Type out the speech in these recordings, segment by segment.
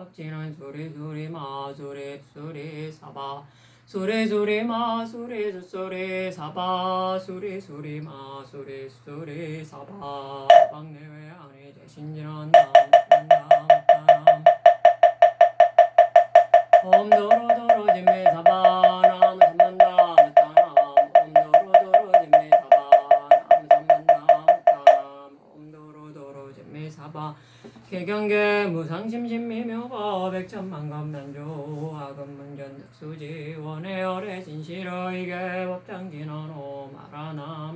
법지는 소리소리마 소리소리사바 소리소리마 소리소리사바 소리소리마 소리소리사바 박내외 안에 대신지는 엄도로도로 진매사바 남 삼만다 무타남 엄도로도로 진매사바 남 삼만다 무타남 엄도로도로 진매사바 개경계 무상심심미묘가 백천만감난조 아금문전 득수지 원해 어뢰 진실어 이게 법장진언오 말하나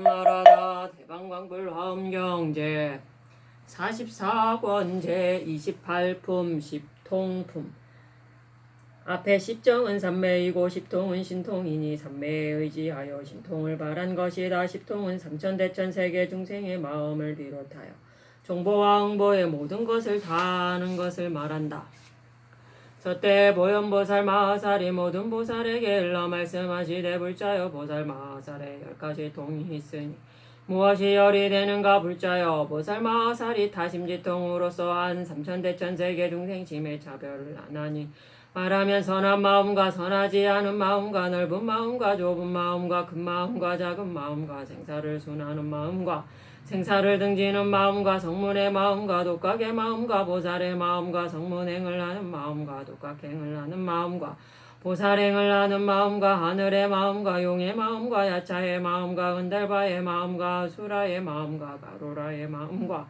말하다 대방광불화엄경제 44권 제28품 10통품 앞에 십정은 삼매이고 십통은 신통이니 삼매에 의지하여 신통을 바란 것이다. 십통은 삼천대천 세계 중생의 마음을 비롯하여 정보와 응보의 모든 것을 다 아는 것을 말한다. 저때 보현보살 마하살이 모든 보살에게 일러 말씀하시되 불자여 보살 마하살에 10가지 통이 있으니 무엇이 열이 되는가 불자여 보살 마하살이 타심지통으로서 한 삼천대천 세계 중생 짐의 차별을 안 하니 말하면 선한 마음과 선하지 않은 마음과 넓은 마음과 좁은 마음과 큰 마음과 작은 마음과 생사를 순하는 마음과 생사를 등지는 마음과 성문의 마음과 독각의 마음과 보살의 마음과 성문행을 하는 마음과 독각행을 하는 마음과 보살행을 하는 마음과 하늘의 마음과 용의 마음과 야차의 마음과 은달바의 마음과 수라의 마음과 가로라의 마음과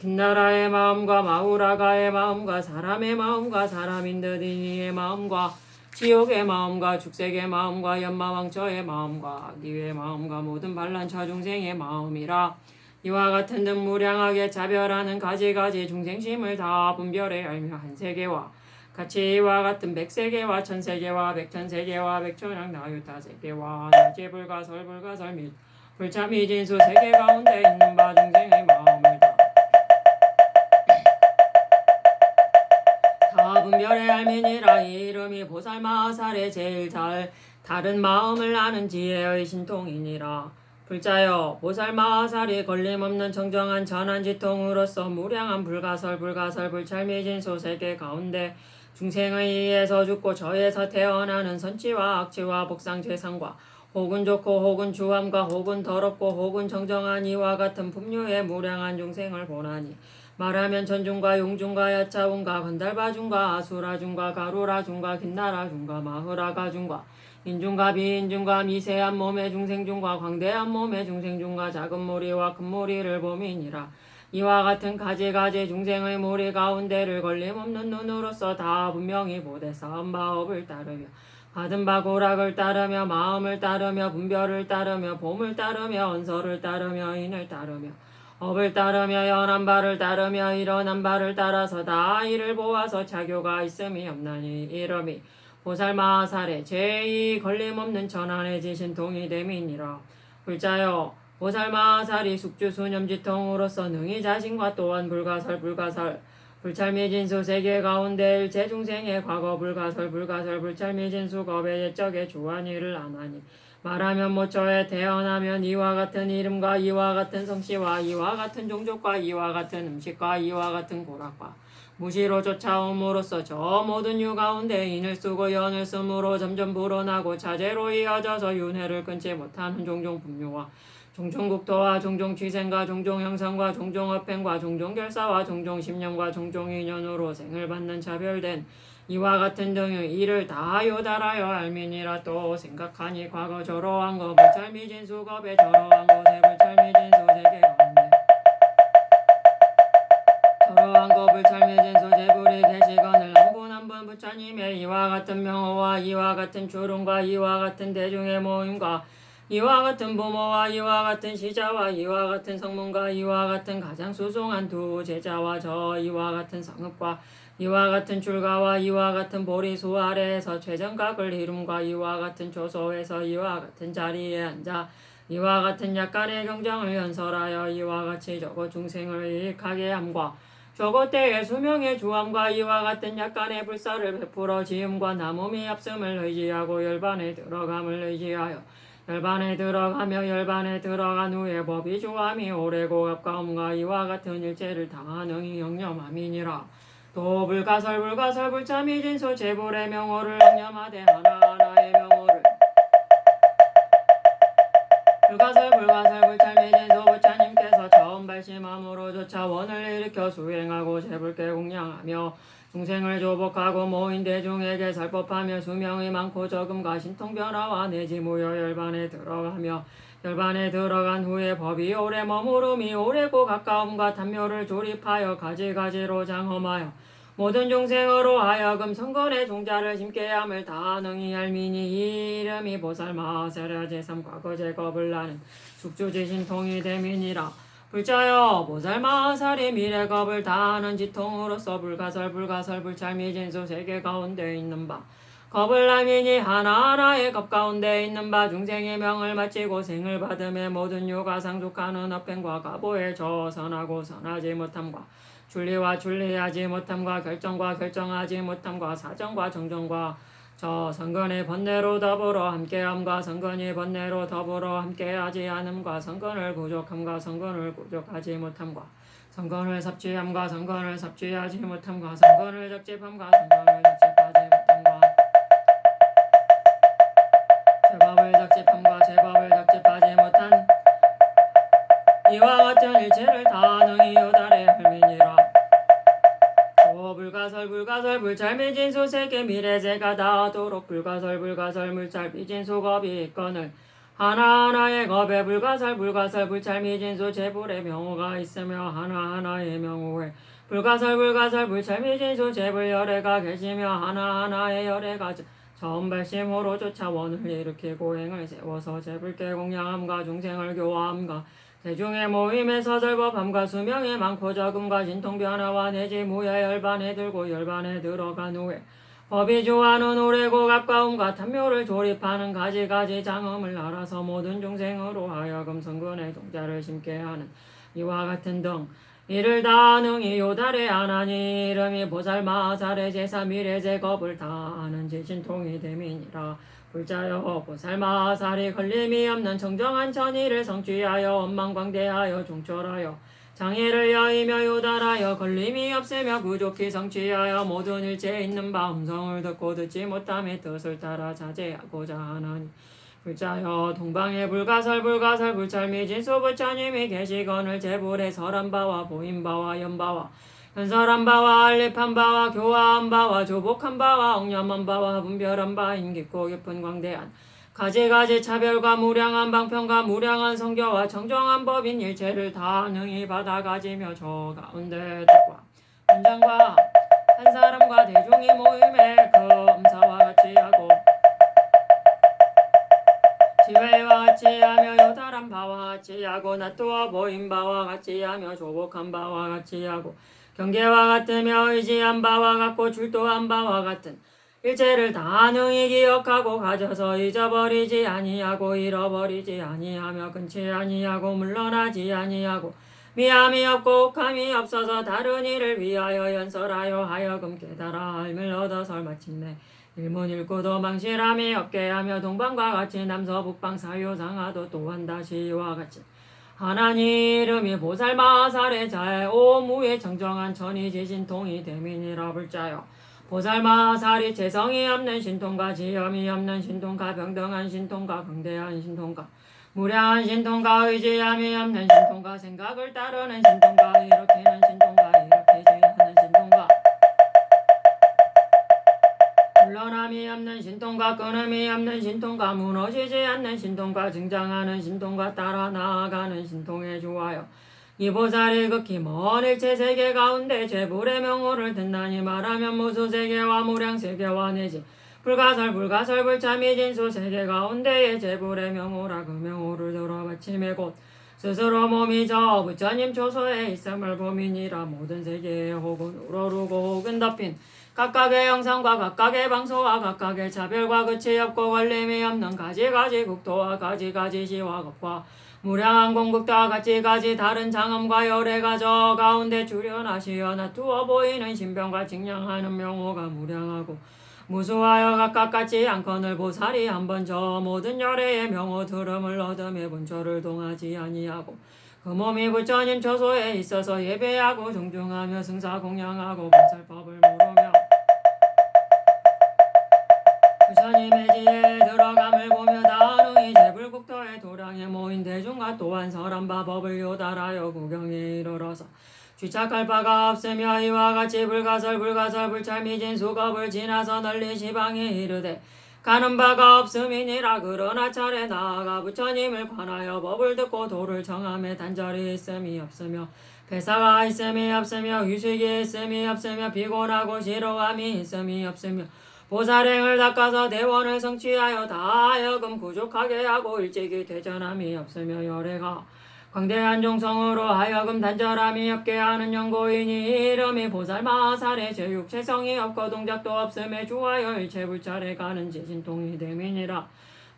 긴나라의 마음과 마우라가의 마음과 사람의 마음과 사람인 듯 이니의 마음과 지옥의 마음과 죽색의 마음과 연마왕처의 마음과 악기의 마음과 모든 반란처 중생의 마음이라. 이와 같은 등 무량하게 차별하는 가지가지 중생심을 다 분별해 알며 한 세계와 같이 이와 같은 백세계와 천세계와 백천세계와 백천왕 나유타세계와 나지불가설 불가설 및 불참이진수 세계 가운데 있는 바 중생의 마음을 다 분별해 알미니라. 이 이름이 보살마하살의 제일 잘 다른 마음을 아는 지혜의 신통이니라. 불자여 보살마하살이 걸림없는 정정한 전한지통으로서 무량한 불가설 불찰미진소 세계 가운데 중생의 이에서 죽고 저에서 태어나는 선치와 악치와 복상죄상과 혹은 좋고 혹은 주함과 혹은 더럽고 혹은 정정한 이와 같은 풍류의 무량한 중생을 보나니 말하면 천중과 용중과 야차운과 건달바중과 아수라중과 가루라중과 긴나라중과 마흐라가중과 인중과 비인중과 미세한 몸의 중생중과 광대한 몸의 중생중과 작은 무리와 큰 무리를 보미니라. 이와 같은 가지가지 중생의 무리 가운데를 걸림없는 눈으로서 다 분명히 보되 쌓은 바업을 따르며 받은 바 고락을 따르며 마음을 따르며 분별을 따르며 봄을 따르며 언설을 따르며 인을 따르며 업을 따르며 연한 바를 따르며 일어난 바를 따라서 다 이를 보아서 자교가 있음이 없나니 이름이 보살마하살의 제2 걸림없는 전한의 지신통이 됨이니라. 불자여 보살마하살이 숙주수념지통으로서 능히 자신과 또한 불가설 불찰미진수 세계 가운데 일체 중생의 과거 불가설 불찰미진수 겁의 옛적의 주한 일을 안 하니 말하면 모처에 태어나면 이와 같은 이름과 이와 같은 성씨와 이와 같은 종족과 이와 같은 음식과 이와 같은 고락과 무시로 쫓아옴으로써 저 모든 유 가운데 인을 쓰고 연을 쓰므로 점점 불어나고 차제로 이어져서 윤회를 끊지 못하는 종종 분묘와 종종 국토와 종종 취생과 종종 형상과 종종 업행과 종종 결사와 종종 심령과 종종 인연으로 생을 받는 차별된 이와 같은 등의 이를 다 요달하여 알미니라. 또 생각하니 과거 저러한 거 불찰미진수 겁에 저러한 곳에 불찰미진수 세계 가운데 저러한 거 불찰미진수 제불이 계시거늘 한분 부처님의 이와 같은 명호와 이와 같은 주름과 이와 같은 대중의 모임과 이와 같은 부모와 이와 같은 시자와 이와 같은 성문과 이와 같은 가장 수송한 두 제자와 저 이와 같은 성읍과 이와 같은 출가와 이와 같은 보리수 아래에서 최정각을 이룸과 이와 같은 조소에서 이와 같은 자리에 앉아 이와 같은 약간의 경장을 연설하여 이와 같이 저거 중생을 유익하게 함과 저거 때의 수명의 주함과 이와 같은 약간의 불사를 베풀어 지음과 나무미 합승을 의지하고 열반에 들어감을 의지하여 열반에 들어가며 열반에 들어간 후에 법이 조함이 오래고 가까움과 이와 같은 일체를 다 능히 영념함이니라. 또 불가설 불가설 불참이 진소 제불의 명호를 영념하되 하나하나의 명호를 불가설 불가설 불참이 진소 부처님께서 처음 발심함으로 조차 원을 일으켜 수행하고 제불께 공양하며 중생을 조복하고 모인 대중에게 살법하며 수명이 많고 적음과 신통변화와 내지 무여 열반에 들어가며 열반에 들어간 후에 법이 오래 머무름이 오래고 가까움과 탐묘를 조립하여 가지가지로 장엄하여 모든 중생으로 하여금 성건의 종자를 심게 함을 다 능히 알미니 이 이름이 보살마하사랴 제3과거 제겁을 나는 숙주지신통이 대민이라. 불자여 보살마하살이 미래겁을 다하는 지통으로서 불가설 불가설 불찰미진수 세계 가운데 있는 바 겁을 남이니 하나하나의 겁 가운데 있는 바 중생의 명을 마치고 생을 받음에 모든 요가 상속하는 업행과 가보에 저 선하고 선하지 못함과 준리와 준리하지 못함과 결정과 결정하지 못함과 사정과 정정과 저 선건의 번뇌로 더불어 함께함과 선건이 번뇌로 더불어 함께하지 않음과 선건을 부족함과 선건을 부족하지 못함과 선건을 섭취함과 선건을 섭취하지 못함과 선건을 적집함과 선건을 적집하지 못함과 제법을 적집함과 제법을 적집하지 못한 이와 같은 일체를 다 능히 요달에 헐미니라. 불가설 불가설 불찰미진소 세계 미래제가 닿도록 불가설 불가설 물찰미진소 겁이 있거늘 하나하나의 겁에 불가설 불가설 불찰미진소 제불의 명호가 있으며 하나하나의 명호에 불가설 불가설 불찰미진소 제불 열애가 계시며 하나하나의 열애가 처음 발심으로 쫓아 원을 일으키고 행을 세워서 제불께 공양함과 중생을 교화함과 대중의 모임에 서설법함과 수명이 많고 적음과 진통변화와 내지 무야 열반에 들고 열반에 들어간 후에 법이 조하는 오래고 가까움과 탐묘를 조립하는 가지가지 장엄을 알아서 모든 중생으로 하여금 성근의 종자를 심게 하는 이와 같은 등 이를 다 능히 요달에 안하니 이름이 보살마하살의 제사 미래제겁을 다 아는 지신통이 됨이니라. 불자여 보살마하살이 걸림이 없는 정정한 천의를 성취하여 원망광대하여 종철하여 장애를 여의며 요달하여 걸림이 없으며 부족히 성취하여 모든 일체에 있는 바 음성을 듣고 듣지 못함의 뜻을 따라 자제하고자 하나니 불자여 동방에 불가설 불가설 불찰미진수 부처님이 계시거늘 제불에 설한 바와 보인 바와 연바와 현설한 바와 알립한 바와 교화한 바와 조복한 바와 엉념한 바와 분별한 바인 깊고 깊은 광대한 가지가지 차별과 무량한 방편과 무량한 성교와 정정한 법인 일체를 다 능히 받아 가지며 저 가운데 뜻과 현장과 한 사람과 대중이 모임에 그 음사와 같이 하고 지혜와 같이 하며 요달한 바와 같이 하고 낫두어 보인 바와 같이 하며 조복한 바와 같이 하고 경계와 같으며 의지한 바와 같고 출도한 바와 같은 일체를 다 능히 기억하고 가져서 잊어버리지 아니하고 잃어버리지 아니하며 끊지 아니하고 물러나지 아니하고 미함이 없고 욱함이 없어서 다른 일을 위하여 연설하여 하여금 깨달아 알을 얻어서 마침내 일문일구도 망실함이 없게 하며 동방과 같이 남서북방 사유상하도 또한 다시 이와 같이 하나님 이름이 보살마하살의 자에 오무의 정정한 천이지신통이 대민이라. 불자여 보살마하살이 재성이 없는 신통과 지엄이 없는 신통과 병등한 신통과 강대한 신통과 무량한 신통과 의지함이 없는 신통과 생각을 따르는 신통과 일으키는 신통과 일으키지 않는 신통과 물러남이 없는 신통과 끊음이 없는 신통과 무너지지 않는 신통과 증장하는 신통과 따라 나아가는 신통에 주하여 이 보살이 극히 먼 일체 세계 가운데 제불의 명호를 듣나니 말하면 무수세계와 무량세계와 내지 불가설 불가설 불참이진수 세계 가운데에 제불의 명호라 그 명호를 들어 바침에 곧 스스로 몸이 저 부처님 초소에 있음을 범인이라. 모든 세계에 혹은 우러르고 혹은 덮인 각각의 형상과 각각의 방소와 각각의 차별과 끝이 없고 걸림이 없는 가지가지 국토와 가지가지 시와 겁과 무량한 공국과 가지가지 다른 장엄과 열애가 저 가운데 출현하시어 놔두어 보이는 신병과 직량하는 명호가 무량하고 무수하여 각각 같지 않거늘 보살이 한번 저 모든 열애의 명호 들음을 얻음에 본초를 동하지 아니하고 그 몸이 부처님 처소에 있어서 예배하고 존중하며 승사 공양하고 보살법을 모르며 부처님의 지혜에 들어감을 보며 다능히 제불국토의 도량에 모인 대중과 또한 설한바 법을 요달하여 구경에 이르러서 취착할 바가 없으며 이와 같이 불가설 불찰미진 수겁을 지나서 널리 시방에 이르되 가는 바가 없음이니라. 그러나 차례 나아가 부처님을 관하여 법을 듣고 도를 정함에 단절이 있음이 없으며 배사가 있음이 없으며 휴식이 있음이 없으며 피곤하고 지루함이 있음이 없으며 보살행을 닦아서 대원을 성취하여 다하여금 부족하게 하고 일찍이 퇴전함이 없으며 열애가 광대한 종성으로 하여금 단절함이 없게 하는 연고이니 이름이 보살마살의 제육체성이 없고 동작도 없음에 주하여 일체 불찰에 가는 지신통이 됨이니라.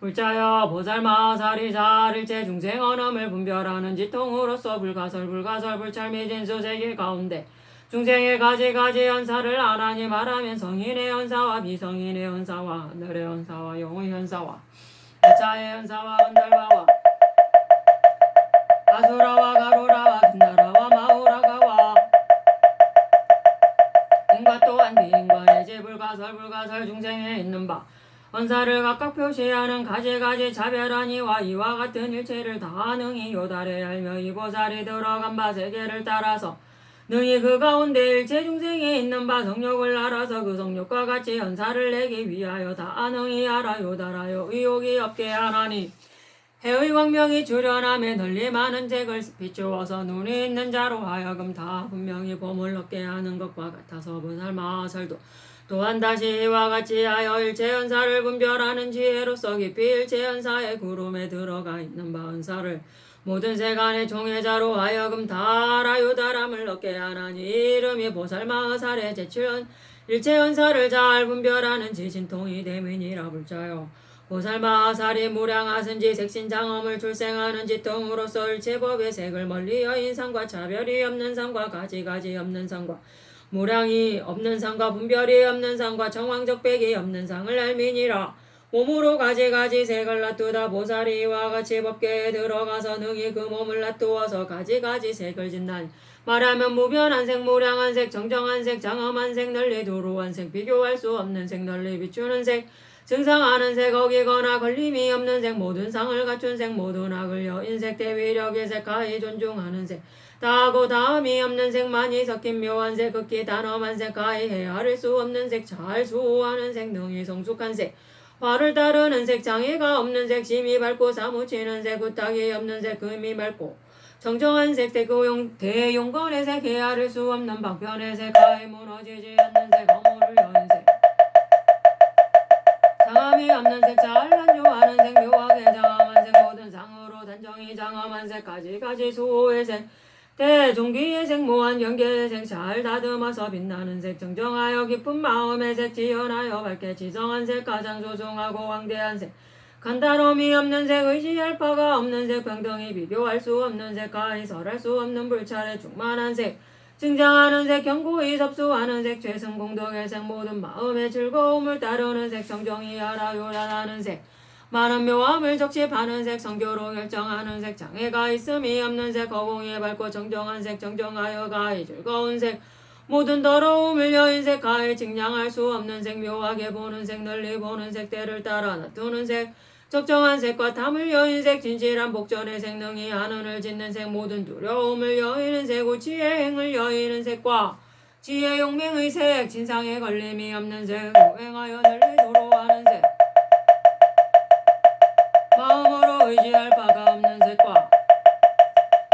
불자여 보살마살이 자일체 중생 언음을 분별하는 지통으로서 불가설 불찰미진수 세계 가운데 중생의 가지가지 현사를 안하니 말하면 성인의 현사와 비성인의 현사와 하늘의 현사와 영의 현사와 해자의 현사와 은달바와 아수라와 가루라와 긴나라와 마우라가와 인과 또한 비인과 해제 불가설 중생에 있는 바 언사를 각각 표시하는 가지가지 차별하니와 이와 같은 일체를 다 능히 요달해 알며 이 보살이 들어간 바 세계를 따라서 능히 그 가운데 일체 중생에 있는 바 성욕을 알아서 그 성욕과 같이 현사를 내기 위하여 다 능히 알아 요달하여 의욕이 없게 하나니 해의 광명이 주련함에 널리 많은 색을 비추어서 눈이 있는 자로 하여금 다 분명히 범을 얻게 하는 것과 같아서 보살마살도 또한 다시 이와 같이 하여 일체 현사를 분별하는 지혜로서 깊이 일체 현사의 구름에 들어가 있는 바 현사를 모든 세간의 종회자로 하여금 다 알아 요달함을 얻게 하나니 이름이 보살마살의 제출 일체 현사를 잘 분별하는 지신통이 됨이니라. 불자여 보살마살이 무량하선지 색신장엄을 출생하는 지통으로서 일체법의 색을 멀리 여인 상과 차별이 없는 상과 가지가지 없는 상과 무량이 없는 상과 분별이 없는 상과 정황적백이 없는 상을 알미니라. 몸으로 가지가지 색을 놔두다 보살이 이와 같이 법계에 들어가서 능히 그 몸을 놔두어서 가지가지 색을 짓나니 말하면 무변한 색 무량한 색 정정한 색 장엄한 색 널리 두루한 색 비교할 수 없는 색 널리 비추는 색 증상하는 색 어기거나 걸림이 없는 색 모든 상을 갖춘 색 모든 악을 여인색 대위력의 색 가히 존중하는 색 다하고 다음이 없는 색 많이 섞인 묘한 색 극히 단엄한 색 가히 헤아릴 수 없는 색 잘 수호하는 색 능히 성숙한 색 화를 따르는 색 장애가 없는 색 심이 밝고 사무치는 색 구탁이 없는 색 금이 맑고 정정한 색 대용건의 색 헤아릴 수 없는 방편의 색 가히 무너지지 않는 색 어물을 여인 색 장함이 없는 색 잘 단조하는 색 묘하게 장엄한 색 모든 상으로 단정히 장엄한 색 가지가지 수호의 색 대종기의 색 무한 경계의 색 잘 다듬어서 빛나는 색 정정하여 깊은 마음의 색 지연하여 밝게 지성한 색 가장 소중하고 왕대한 색 간단함이 없는 색 의지할 바가 없는 색 평등히 비교할 수 없는 색 가히 설할 수 없는 불찰에 충만한 색 증장하는 색 견고히 섭수하는 색 최승 공덕의 색 모든 마음의 즐거움을 따르는 색 정정히 알아 요란하는 색 많은 묘함을 적십하는 색 성교로 결정하는 색 장애가 있음이 없는 색 허공이 밝고 정정한 색 정정하여 가히 즐거운 색 모든 더러움을 여인 색 가히 증량할 수 없는 색 묘하게 보는 색 널리 보는 색 때를 따라 놔두는 색 적정한 색과 탐을 여인 색 진실한 복전의 색 능히 하늘을 짓는 색 모든 두려움을 여이는 색 우치의 행을 여이는 색과 지혜 용맹의 색 진상에 걸림이 없는 색 행하여 널리 도로하는 색 마음으로 의지할 바가 없는 색과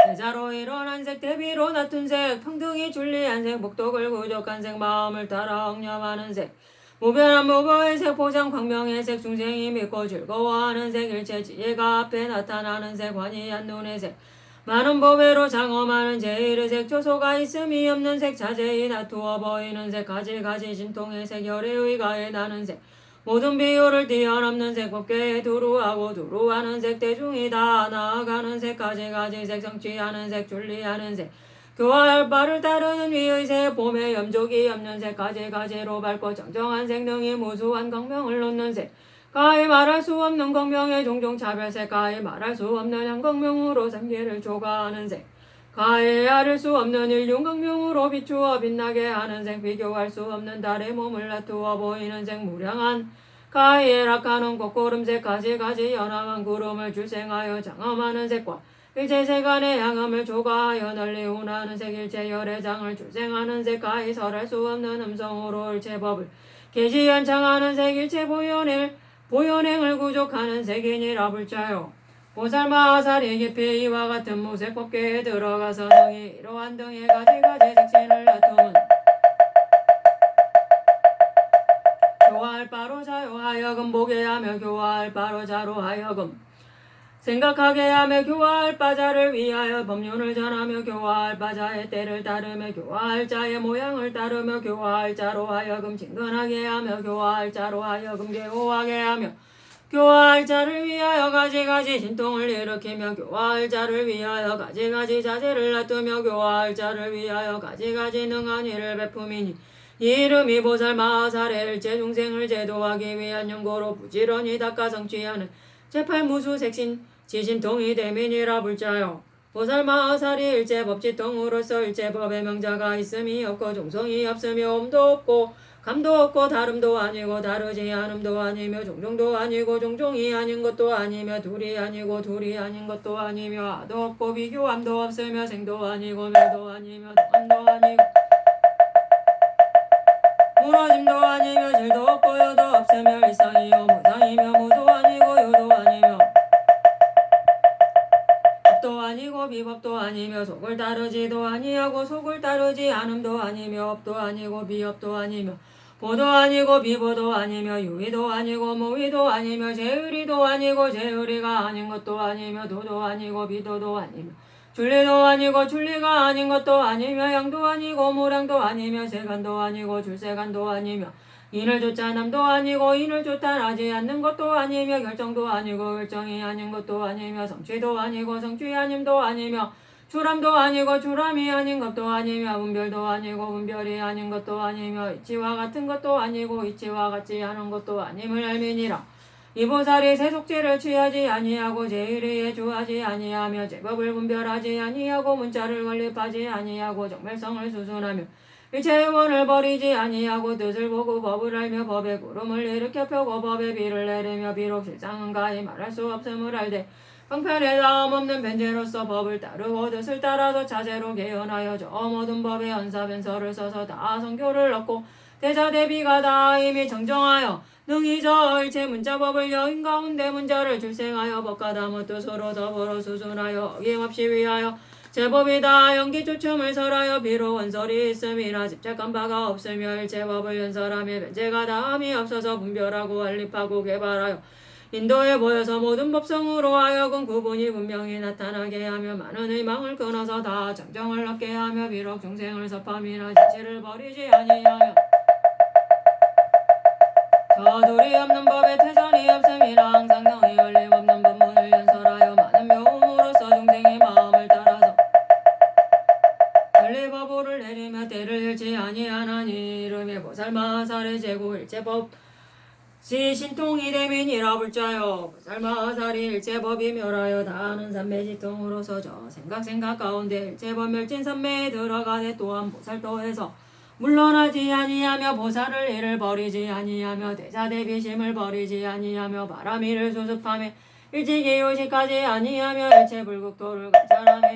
대자로 일어난 색 대비로 낮은 색 평등히 줄리한 색 복덕을 부족한 색 마음을 따라 억념하는 색 무변한 무거의 색 보장 광명의 색 중생이 믿고 즐거워하는 색 일체 지혜가 앞에 나타나는 색 환희한 눈의 색 많은 법외로 장엄하는 제일의 색 초소가 있음이 없는 색 자제히 나투어 보이는 색 가지가지 진통의 색 열의 가에 나는 색 모든 비유를 뛰어넘는 색 법계에 두루하고 두루하는 색 대중이 다 나아가는 색 가지가지 색 성취하는 색 줄리하는 색 교화할 바를 따르는 위의 새 봄에 염족이 엽는 새 가지가지로 밝고 정정한 생능이 무수한 광명을 놓는 새 가히 말할 수 없는 광명의 종종 차별새 가히 말할 수 없는 향광명으로 삼계를 조가하는 새 가히 아를 수 없는 일륜광명으로 비추어 빛나게 하는 생 비교할 수 없는 달의 몸을 나투어 보이는 생 무량한 가히 락하는 꽃고름새 가지가지 연황한 구름을 출생하여 장엄하는 색과 일체 세간의 양음을 조가하여 널리 운하는 색 일체 열애장을 출생하는 색 가히 설할 수 없는 음성으로 일체 법을 계시연창하는 색 일체 보현행을 구족하는 색이니라 불자요. 보살마살이 깊이 이와 같은 무색 법계에 들어가서 능히 이러한 등의 가지가지 색신을 나툼은 교화할 바로 자요 하여금 보게 하며 교화할 바로 자로 하여금 생각하게 하며 교화할 바자를 위하여 법륜을 전하며 교화할 바자의 때를 따르며 교화할 자의 모양을 따르며 교화할 자로 하여금 친근하게 하며 교화할 자로 하여금 개호하게 하며 교화할 자를 위하여 가지가지 신통을 일으키며 교화할 자를 위하여 가지가지 자제를 놔두며 교화할 자를 위하여 가지가지 능한 일을 베품이니 이 이름이 보살마하살의 일체 중생을 제도하기 위한 연고로 부지런히 닦아 성취하는 제팔무수 색신 지신통이 대민이라 불자요. 보살마하살이 일체 법지통으로서 일체 법의 명자가 있음이 없고 종성이 없으며 음도 없고 감도 없고 다름도 아니고 다르지 않음도 아니며 종종도 아니고 종종이 아닌 것도 아니며 둘이 아니고 둘이 아닌 것도 아니며 아도 없고 비교함도 없으며 생도 아니고 멸도 아니며 동함도 아니고 무너짐도 아니며 질도 없고 여도 없으며 일상이요 무상이며 무도 아니고 유도 아니며 법도 아니고 비법도 아니며 속을 따르지도 아니하고 속을 따르지 않음도 아니며 업도 아니고 비업도 아니며 보도 아니고 비보도 아니며 유의도 아니고 무의도 아니며 제의리도 아니고 제의리가 아닌 것도 아니며 도도 아니고 비도도 아니며 줄리도 아니고 줄리가 아닌 것도 아니며 양도 아니고 무량도 아니며 세간도 아니고 줄세간도 아니며 인을 쫓아 남도 아니고 인을 쫓아나지 않는 것도 아니며 결정도 아니고 결정이 아닌 것도 아니며 성취도 아니고 성취 아님도 아니며 출함도 아니고 출함이 아닌 것도 아니며 분별도 아니고 분별이 아닌 것도 아니며 이치와 같은 것도 아니고 이치와 같지 않은 것도 아님을 알미니라. 이 보살이 세속죄를 취하지 아니하고 제의리에 주하지 아니하며 제법을 분별하지 아니하고 문자를 건립하지 아니하고 정멸성을 수순하며 일체의 원을 버리지 아니하고 뜻을 보고 법을 알며 법의 구름을 일으켜 펴고 법의 비를 내리며 비록 실상은 가히 말할 수 없음을 알되 방편에 다음 없는 변제로서 법을 따르고 뜻을 따라서 자제로 개연하여 저 모든 법의 언사변서를 써서 다 성교를 얻고 대자 대비가 다 이미 정정하여 능히 저 일체 문자법을 여인 가운데 문자를 출생하여 법가다무 뜻으로 더불어 수순하여 어김없이 위하여 제법이 다 연기초첨을 설하여 비록 원설이 있음이나 집착한 바가 없으며 일체법을 연설하며 변제가 다함이 없어서 분별하고 완립하고 개발하여 인도에 보여서 모든 법성으로 하여금 구분이 분명히 나타나게 하며 많은 의망을 끊어서 다 정정을 얻게 하며 비록 중생을 섭함이나 지체를 버리지 아니하여 저돌이 없는 법에 퇴전이 없음이나 항상 능히 걸림없는 법문을 연설하여 많은 묘음으로써 중생의 마음을 따라서 권리법을 내리며 때를 잃지 아니하나니 이름의 보살마하살의 제구 일체법 시신통이 대민이라 불자요. 보살마하살이 일체법이 멸하여 다하는 삼매지통으로서 저 생각 가운데 일체법 멸진 삼매에 들어가되 또한 보살도에서 물러나지 아니하며 보살을 이를 버리지 아니하며 대사대비심을 버리지 아니하며 바람이를 수습하며 일찍이 요식하지 아니하며 일체불국도를 관찰하며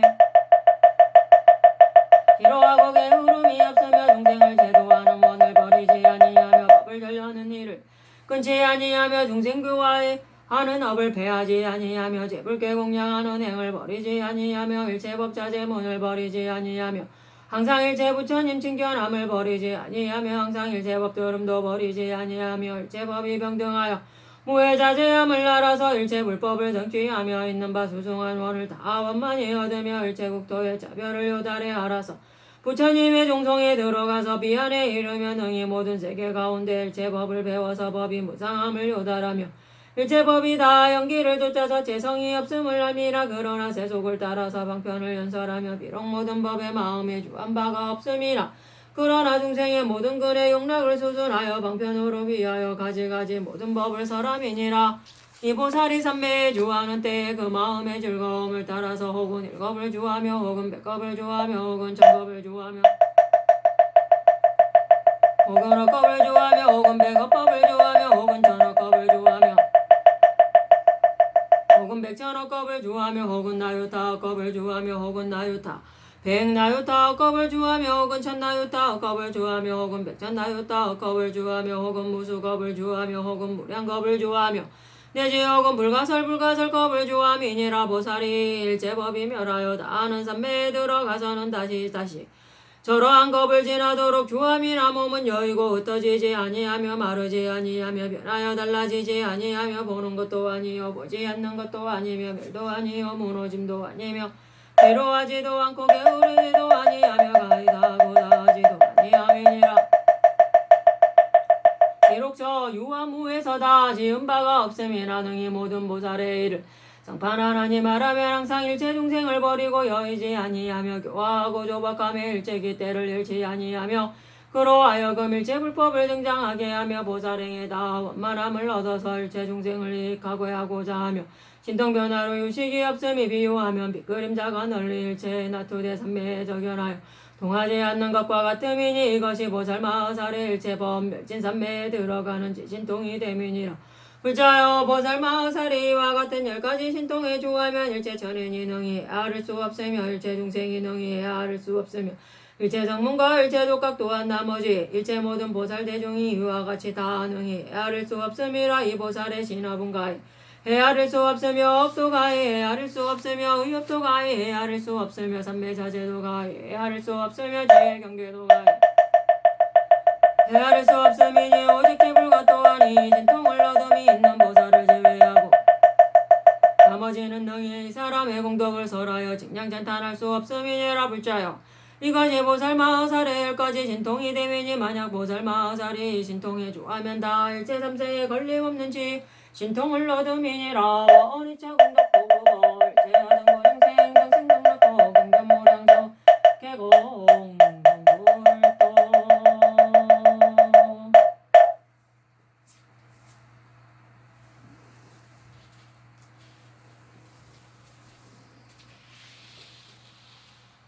기로하고 게으름이 없으며 중생을 제도하는 원을 버리지 아니하며 법을 전려는 일을 끊지 아니하며 중생교화에 하는 업을 패하지 아니하며 제불계 공양하는 행을 버리지 아니하며 일체법 자제문을 버리지 아니하며 항상 일체 부처님 칭견함을 버리지 아니하며 항상 일체법 들음도 버리지 아니하며 일체법이 병등하여 무해자제함을 알아서 일체 불법을 성취하며 있는 바 수승한 원을 다 원만히 얻으며 일체 국토의 차별을 요달해 알아서 부처님의 종성에 들어가서 비안에 이르며 능히 모든 세계 가운데 일체 법을 배워서 법이 무상함을 요달하며 일체법이다 연기를 쫓아서 재성이 없음을 알미라. 그러나 세속을 따라서 방편을 연설하며 비록 모든 법에 마음에 주한 바가 없음이라. 그러나 중생의 모든 근의 용락을 수순하여 방편으로 위하여 가지가지 모든 법을 설함이니라. 이 보살이 삼매에 주하는 때에 그 마음의 즐거움을 따라서 혹은 일겁을 주하며 혹은 백겁을 주하며 혹은 천겁을 주하며 혹은 억겁을 주하며 혹은 백억겁을 주하며 혹은 천억겁을 주하며 혹은 백천억겁을 주하며 혹은 나유타억겁을 주하며 혹은 나유타 백나유타억겁을 주하며 혹은 천나유타억겁을 주하며 혹은 백천나유타억겁을 주하며 혹은 무수겁을 주하며 혹은 무량겁을 주하며 내지 혹은 불가설겁을 주함이니라. 보살이 일체법이 멸하여 다하는 삼매에 들어가서는 다시 저러한 겁을 지나도록 주함이나. 몸은 여의고 흩어지지 아니하며 마르지 아니하며 변하여 달라지지 아니하며 보는 것도 아니요 보지 않는 것도 아니며 멸도 아니요 무너짐도 아니며 괴로워하지도 않고 게으르지도 아니하며 가히다 고다하지도 아니함이니라. 비록 저 유아무에서다 지은 바가 없음이나 능히 모든 보살의 일을 상판 하나님 말하면 항상 일체 중생을 버리고 여의지 아니하며 교화하고 조박하며 일체기 때를 잃지 아니하며 그로 하여금 일체 불법을 등장하게 하며 보살행에다 원만함을 얻어서 일체 중생을 이익하고 하고자 하며 신통변화로 유식이 없음이 비유하면 빛그림자가 널리 일체에 나투대 삼매에 적연하여 동하지 않는 것과 같음이니 이것이 보살마하살의 일체법 멸진삼매에 들어가는 지신통이 됨이니라. 불자여 보살마하살이 이와 같은 10가지 신통에 주하면 일체 천인이 능히 헤아릴 수 없으며 일체 중생이 능히 헤아릴 수 없으며 일체 성문과 일체 족각 또한 나머지 일체 모든 보살 대중이 이와 같이 다 능히 헤아릴 수 없음이라. 이 보살의 신업은 가히 헤아릴 수 없으며 업도 가히 헤아릴 수 없으며 의업도 가히 헤아릴 수 없으며 삼매자제도 가히 헤아릴 수 없으며 지혜 경계도 가히 헤아릴 수 없음이니 오직 지불과 또한 이 신통을 얻음이 있는 보살을 제외하고 나머지는 능히 이 사람의 공덕을 설하여 직량찬탄할 수 없음이니라. 불자여 이것이 보살마하살의 10가지 신통이 됨이니 만약 보살마하살이 신통에 주하면 다 일체 삼세에 걸림없는 신통을 얻음이니라. 어니차 공덕도